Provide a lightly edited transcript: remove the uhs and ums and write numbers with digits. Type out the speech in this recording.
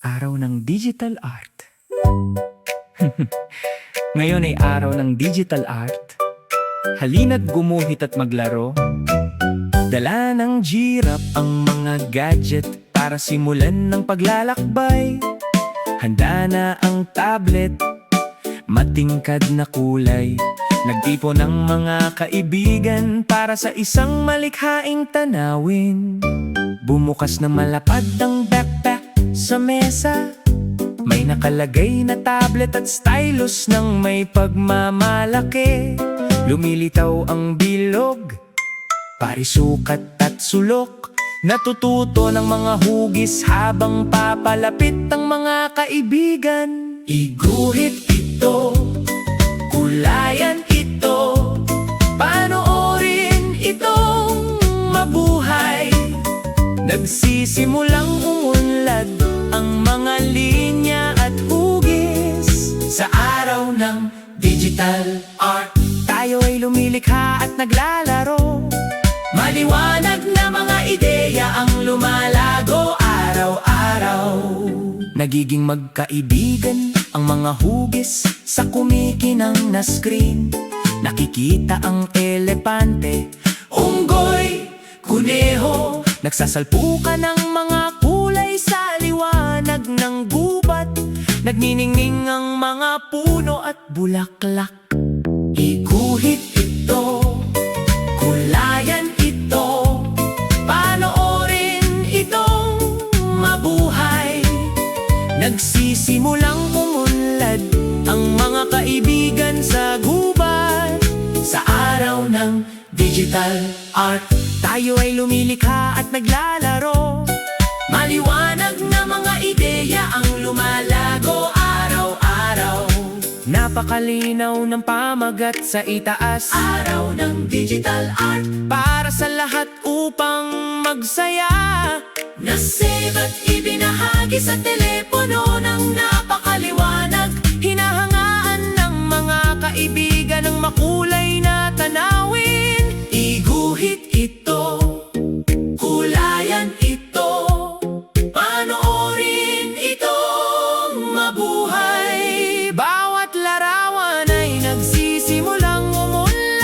Araw ng Digital Art. Ngayon ay araw ng digital art. Halina't gumuhit at maglaro. Dala ng G-Rap ang mga gadget para simulan ng paglalakbay. Handa na ang tablet, matingkad na kulay. Nagtipon ng mga kaibigan para sa isang malikhaing tanawin. Bumukas na malapad ang backpack sa mesa. May nakalagay na tablet at stylus ng may pagmamalaki. Lumilitaw ang bilog, parisukat at sulok. Natututo ng mga hugis habang papalapit ang mga kaibigan. Iguhit ito, kulayan ito, panoorin itong mabuhay. Nagsisimulang umunlad ang mga linya at hugis. Sa araw ng digital art, tayo ay lumilikha at naglalaro. Maliwanag na mga ideya ang lumalago araw-araw. Nagiging magkaibigan ang mga hugis sa kumikinang na screen. Nakikita ang elepante, unggoy, kuneho. Nagsasalpukan ng mga kulay sa liwanag ng gubat. Nagniningning ang mga puno at bulaklak. Iguhit ito, kulayan ito, panoorin itong mabuhay. Nagsisimulang umunlad ang mga kaibigan sa gubat. Sa araw ng digital art, tayo ay lumilikha at naglalaro. Maliwanag na mga ideya ang lumalago araw-araw. Napakalinaw ng pamagat sa itaas. Araw ng digital art, para sa lahat upang magsaya. Nasave at ibinahagi sa telepono ng